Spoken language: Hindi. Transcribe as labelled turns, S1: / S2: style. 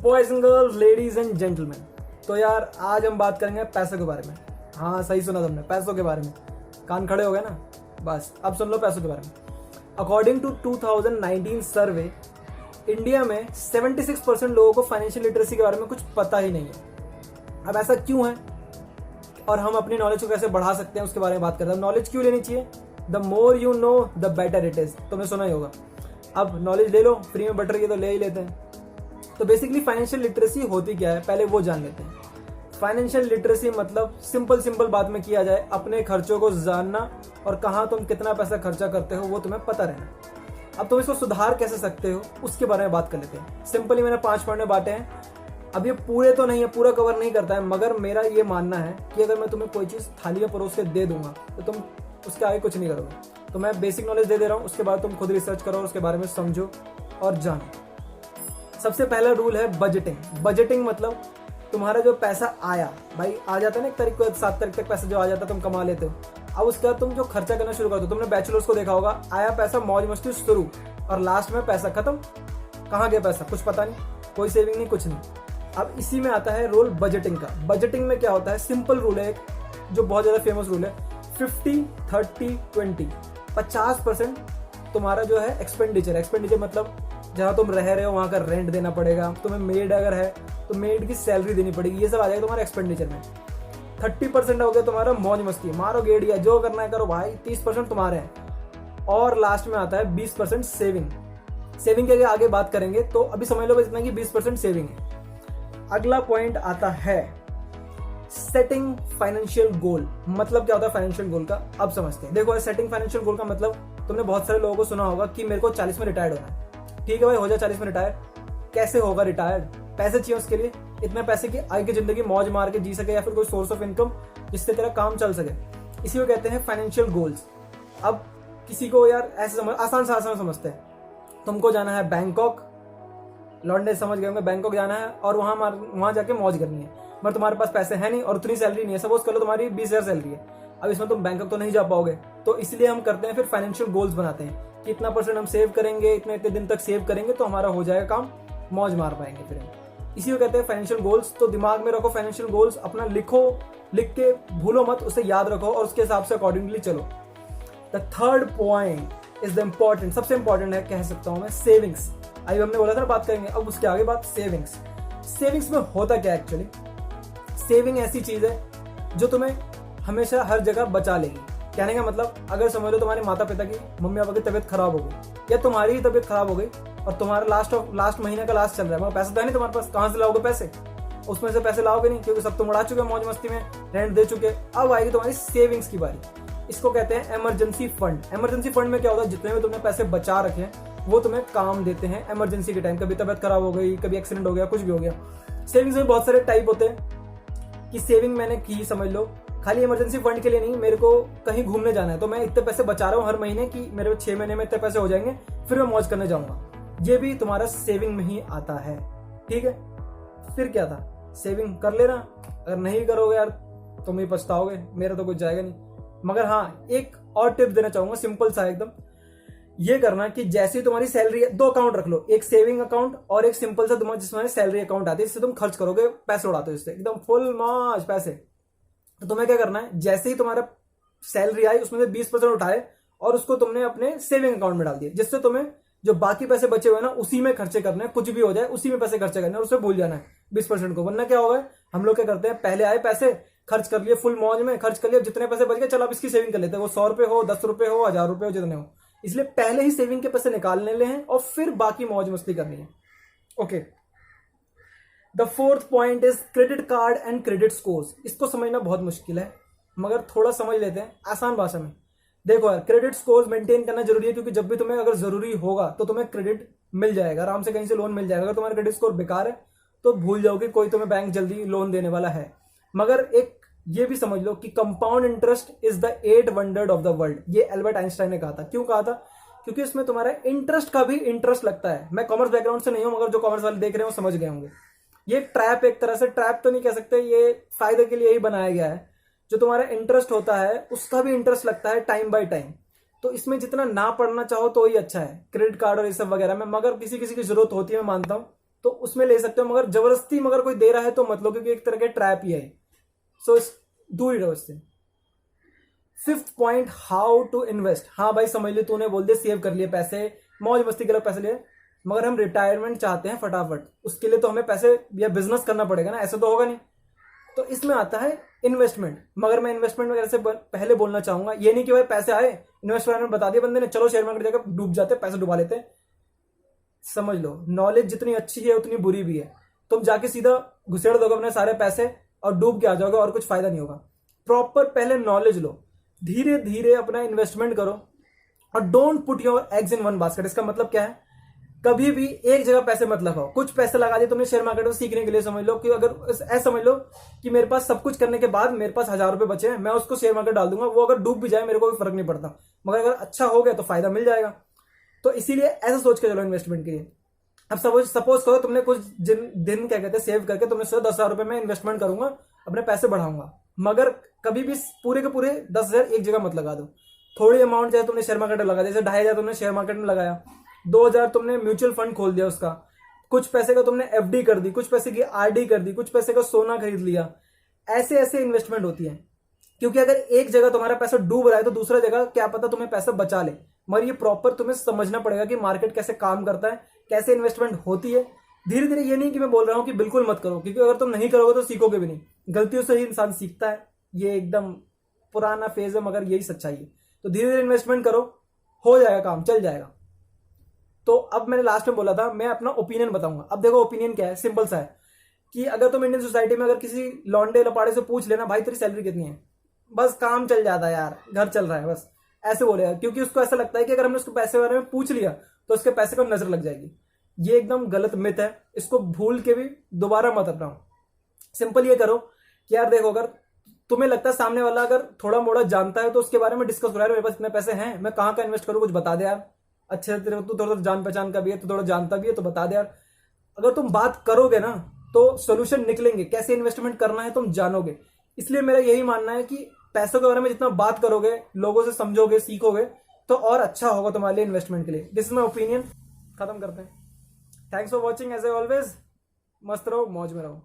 S1: Boys and girls, ladies and gentleman, तो यार आज हम बात करेंगे पैसों के बारे में। हाँ सही सुना तुमने, पैसों के बारे में। कान खड़े हो गए ना, बस अब सुन लो पैसों के बारे में। अकॉर्डिंग टू 2019 सर्वे, इंडिया में 76% लोगों को फाइनेंशियल लिटरेसी के बारे में कुछ पता ही नहीं है। अब ऐसा क्यों है और हम अपनी नॉलेज को कैसे बढ़ा सकते हैं उसके बारे में बात करते हैं। नॉलेज क्यों लेनी चाहिए? The more you know the better it is. तुमने सुना ही होगा। अब नॉलेज ले लो, फ्री में बट रही है तो ले ही लेते हैं। तो बेसिकली फाइनेंशियल लिटरेसी होती क्या है, पहले वो जान लेते हैं। फाइनेंशियल लिटरेसी मतलब सिंपल बात में किया जाए, अपने खर्चों को जानना और कहाँ तुम कितना पैसा खर्चा करते हो वो तुम्हें पता रहना। अब तुम इसको सुधार कैसे सकते हो उसके बारे में बात कर लेते हैं। सिंपली मैंने 5 पॉइंट में बांटे हैं। अब ये पूरे तो नहीं है, पूरा कवर नहीं करता है, मगर मेरा ये मानना है कि अगर मैं तुम्हें कोई चीज़ थाली में परोस के दे दूंगा तो तुम उसके आगे कुछ नहीं करोगे। तो मैं बेसिक नॉलेज दे रहा हूँ, उसके बाद तुम खुद रिसर्च करो, उसके बारे में समझो और जानो। सबसे पहला रूल है बजटिंग। बजटिंग मतलब तुम्हारा जो पैसा आया, भाई आ जाता है ना 1 तारीख को 7 तारीख तक पैसा जो आ जाता है तुम कमा लेते हो। अब उसके बाद तुम जो खर्चा करना शुरू कर दो। तुमने बैचलर्स को देखा होगा, आया पैसा मौज मस्ती शुरू और लास्ट में पैसा खत्म। कहाँ गया पैसा कुछ पता नहीं, कोई सेविंग नहीं, कुछ नहीं। अब इसी में आता है रोल बजटिंग का। बजटिंग में क्या होता है, सिंपल रूल है एक जो बहुत ज्यादा फेमस रूल है, 50-30-20। 50% तुम्हारा जो है एक्सपेंडिचर मतलब जहाँ तुम रह रहे हो वहाँ का रेंट देना पड़ेगा, तुम्हें मेड अगर है तो मेड की सैलरी देनी पड़ेगी, ये सब आ जाएगा तुम्हारा एक्सपेंडिचर में। 30% हो गया तुम्हारा मौज मस्ती, मारो गेड़िया जो करना है करो भाई, 30% तुम्हारे हैं। और लास्ट में आता है 20% सेविंग। सेविंग के आगे बात करेंगे, तो अभी समझ लो बस इतना कि 20% सेविंग है। अगला पॉइंट आता है सेटिंग फाइनेंशियल गोल। मतलब क्या होता है फाइनेंशियल गोल का, अब समझते हैं। देखो सेटिंग फाइनेंशियल गोल का मतलब, तुमने बहुत सारे लोगों को सुना होगा कि मेरे को 40 में रिटायर्ड होना है। ठीक है भाई, हो जाए 40 में रिटायर। कैसे होगा रिटायर्ड? पैसे चाहिए उसके लिए, इतने पैसे की आगे की जिंदगी मौज मार के जी सके, या फिर कोई सोर्स ऑफ इनकम जिससे तेरा काम चल सके। इसी को कहते हैं फाइनेंशियल गोल्स। अब किसी को यार ऐसे आसान समझते हैं, तुमको जाना है बैंकॉक, लौंडे समझ गए होंगे, बैंकॉक जाना है और वहां जाके मौज करनी है, मगर तुम्हारे पास पैसे है नहीं और उतनी सैलरी नहीं है। सपोज कर लो तुम्हारी 20,000 सैलरी है। अब इसमें तुम बैंकॉक तो नहीं जा पाओगे, तो इसलिए हम करते हैं फिर फाइनेंशियल गोल्स बनाते हैं कि इतना % हम सेव करेंगे, इतने दिन तक सेव करेंगे तो हमारा हो जाएगा काम, मौज मार पाएंगे फिर हम। इसी को कहते हैं फाइनेंशियल गोल्स। तो दिमाग में रखो फाइनेंशियल गोल्स, अपना लिखो, लिख के भूलो मत, उसे याद रखो और उसके हिसाब से अकॉर्डिंगली चलो। The third point is the important, सबसे इंपॉर्टेंट है कह सकता हूं मैं, सेविंग्स। अभी हमने बोला था ना बात करेंगे, अब उसके आगे बात सेविंग्स। सेविंग्स में होता क्या एक्चुअली? सेविंग ऐसी चीज है जो तुम्हें हमेशा हर जगह बचा लेगी। कहने का मतलब, अगर समझ लो तुम्हारे माता पिता की, मम्मी पापा की तबीयत खराब हो गई या तुम्हारी ही तबीयत खराब हो गई और तुम्हारा लास्ट महीने का लास्ट चल रहा है, मगर पैसा तो है नहीं तुम्हारे पास, कहां से लाओगे पैसे? उसमें से पैसे लाओगे नहीं क्योंकि सब तुम उड़ा चुके मौज मस्ती में, रेंट दे चुके। अब आएगी तुम्हारी सेविंग्स की बारी। इसको कहते हैं इमरजेंसी फंड। इमरजेंसी फंड में क्या होता है, जितने भी तुमने पैसे बचा रखे हैं वो तुम्हें काम देते हैं इमरजेंसी के टाइम। कभी तबीयत खराब हो गई, कभी एक्सीडेंट हो गया, कुछ भी हो गया। सेविंग्स में बहुत सारे टाइप होते हैं कि सेविंग मैंने की, समझ लो खाली इमरजेंसी फंड के लिए नहीं, मेरे को कहीं घूमने जाना है तो मैं इतने पैसे बचा रहा हूँ हर महीने की मेरे 6 महीने में इतने पैसे हो जाएंगे, फिर मैं मौज करने जाऊंगा। ये भी तुम्हारा सेविंग में ही आता है। ठीक है, फिर क्या था, सेविंग कर लेना। अगर नहीं करोगे यार तुम ही पछताओगे, मेरा तो कुछ जाएगा नहीं। मगर हाँ, एक और टिप देना चाहूंगा, सिंपल सा एकदम। ये करना कि जैसे ही तुम्हारी सैलरी है, 2 अकाउंट रख लो, एक सेविंग अकाउंट और एक सिंपल सा तुम्हारा जिसमें सैलरी अकाउंट आती है, जिससे तुम खर्च करोगे, पैसे उड़ाते हो इससे एकदम फुल मौज पैसे। तो तुम्हें क्या करना है, जैसे ही तुम्हारा सैलरी आई उसमें से 20% उठाए और उसको तुमने अपने सेविंग अकाउंट में डाल दिया, जिससे तुम्हें जो बाकी पैसे बचे हुए ना उसी में खर्चे करने हैं। कुछ भी हो जाए उसी में पैसे खर्चे करने हैं और उसे भूल जाना है 20% को। वरना क्या होगा, हम लोग क्या करते हैं, पहले आए पैसे खर्च कर लिए, फुल मौज में खर्च कर लिए, जितने पैसे बच गए चलो अब इसकी सेविंग कर लेते हैं, वो 100 रुपए हो, 10 रुपए हो, 1000 रुपए हो, जितने हो। इसलिए पहले ही सेविंग के पैसे निकालने ले हैं और फिर बाकी मौज मस्ती करनी है। Okay, the fourth point is credit card and credit scores. इसको समझना बहुत मुश्किल है मगर थोड़ा समझ लेते हैं आसान भाषा में। देखो यार, क्रेडिट स्कोर्स मेंटेन करना जरूरी है क्योंकि जब भी तुम्हें अगर जरूरी होगा तो तुम्हें क्रेडिट मिल जाएगा, आराम से कहीं से लोन मिल जाएगा। अगर तुम्हारा क्रेडिट स्कोर बेकार है तो भूल जाओगे कोई तुम्हें बैंक जल्दी लोन देने वाला है। मगर एक ये भी समझ लो कि compound interest is the 8 wonder of the world. ये एल्बर्ट आइंस्टाइन ने कहा था। क्यों कहा था? क्योंकि इसमें तुम्हारा इंटरेस्ट का भी इंटरेस्ट लगता है। मैं कॉमर्स बैकग्राउंड से नहीं हूं मगर जो कॉमर्स वाले देख रहे हो समझ गए होंगे। ये ट्रैप, एक तरह से ट्रैप तो नहीं कह सकते, ये फायदे के लिए ही बनाया गया है। जो तुम्हारा इंटरेस्ट होता है उसका भी इंटरेस्ट लगता है टाइम बाय टाइम। तो इसमें जितना ना पढ़ना चाहो तो ही अच्छा है, क्रेडिट कार्ड और ये सब वगैरह में। मगर किसी किसी की जरूरत होती है, मैं मानता हूं, तो उसमें ले सकते हो, मगर जबरदस्ती मगर कोई दे रहा है तो मत लो, क्योंकि एक तरह के ट्रैप ही है। सो दूर ही रहो इससे। 5th point, how to invest. हाँ भाई समझ ली, तूने बोल दिया सेव कर लिए पैसे, मौज मस्ती के लिए पैसे लिए, मगर हम रिटायरमेंट चाहते हैं फटाफट, उसके लिए तो हमें पैसे या बिजनेस करना पड़ेगा ना, ऐसे तो होगा नहीं। तो इसमें आता है इन्वेस्टमेंट। मगर मैं इन्वेस्टमेंट में कैसे पहले बोलना चाहूंगा, ये नहीं कि भाई पैसे आए इन्वेस्टमेंट बता दिया बंदे ने, चलो शेयर मार्केट जाकर डूब जाते, पैसे डुबा लेते। समझ लो, नॉलेज जितनी अच्छी है उतनी बुरी भी है। तुम जाके सीधा घुसेड़ दोगे अपने सारे पैसे और डूब के आ जाओगे और कुछ फायदा नहीं होगा। प्रॉपर पहले नॉलेज लो, धीरे धीरे अपना इन्वेस्टमेंट करो, और don't put your eggs in one basket. इसका मतलब क्या है, कभी भी एक जगह पैसे मत लगाओ। कुछ पैसे लगा दिए तुमने शेयर मार्केट में सीखने के लिए, समझ लो कि अगर ऐसा समझ लो कि मेरे पास सब कुछ करने के बाद मेरे पास 1000 रुपए बचे हैं, मैं उसको शेयर मार्केट डाल दूंगा, वो अगर डूब भी जाए मेरे को कोई फर्क नहीं पड़ता, मगर अगर अच्छा हो गया तो फायदा मिल जाएगा। तो इसीलिए ऐसा सोच के चलो इन्वेस्टमेंट के लिए। अब सपोज करो तुमने कुछ दिन क्या कहते हैं सेव करके तुमने सोचा 10,000 रुपए में इन्वेस्टमेंट करूंगा, अपने पैसे बढ़ाऊंगा, मगर कभी भी पूरे के पूरे 10,000 एक जगह मत लगा दो। थोड़ी अमाउंट चाहे तुमने शेयर मार्केट में लगा, जैसे 2,500 तुमने शेयर मार्केट में लगाया, 2,000 तुमने म्यूचुअल फंड खोल दिया उसका, कुछ पैसे का तुमने एफडी कर दी, कुछ पैसे की आरडी कर दी, कुछ पैसे का सोना खरीद लिया। ऐसे ऐसे इन्वेस्टमेंट होती है, क्योंकि अगर एक जगह तुम्हारा पैसा डूब रहा है तो दूसरा जगह क्या पता तुम्हें पैसा बचा ले। मगर ये प्रॉपर तुम्हें समझना पड़ेगा कि मार्केट कैसे काम करता है, कैसे इन्वेस्टमेंट होती है। धीरे धीरे, ये नहीं कि मैं बोल रहा हूं कि बिल्कुल मत करो, क्योंकि अगर तुम नहीं करोगे तो सीखोगे भी नहीं। गलतियों से ही इंसान सीखता है, ये एकदम पुराना फेज है मगर यही सच्चाई है। तो धीरे धीरे इन्वेस्टमेंट करो, हो जाएगा काम, चल जाएगा। तो अब मैंने लास्ट में बोला था मैं अपना ओपिनियन बताऊंगा। अब देखो ओपिनियन क्या है, सिंपल सा है कि अगर तुम इंडियन सोसाइटी में अगर किसी लौंडे लपाड़े से पूछ लेना भाई तेरी सैलरी कितनी है, बस काम चल जाता है यार, घर चल रहा है, बस ऐसे बोलेगा, क्योंकि उसको ऐसा लगता है कि अगर हमने उसको पैसे के बारे में पूछ लिया तो उसके पैसे को नजर लग जाएगी। ये एकदम गलत मिथ है, इसको भूल के भी दोबारा मत अपनाओ। सिंपल ये करो कि यार देखो, अगर तुम्हें लगता है सामने वाला अगर थोड़ा मोड़ा जानता है तो उसके बारे में डिस्कस हो रहा है, मेरे पास इतने पैसे हैं, मैं कहाँ का इन्वेस्ट करूँ, कुछ बता दे यार। अच्छे तेरे तू थोड़ा जान पहचान का भी है, तू थोड़ा जानता भी है, तो बता दे यार। अगर तुम बात करोगे ना तो सोल्यूशन निकलेंगे, कैसे इन्वेस्टमेंट करना है तुम जानोगे। इसलिए मेरा यही मानना है कि पैसों के बारे में जितना बात करोगे, लोगों से समझोगे, सीखोगे, तो और अच्छा होगा तुम्हारे लिए इन्वेस्टमेंट के लिए। This is my opinion. खत्म करते हैं। Thanks for watching as a always. मस्त रहो, मौज में रहो।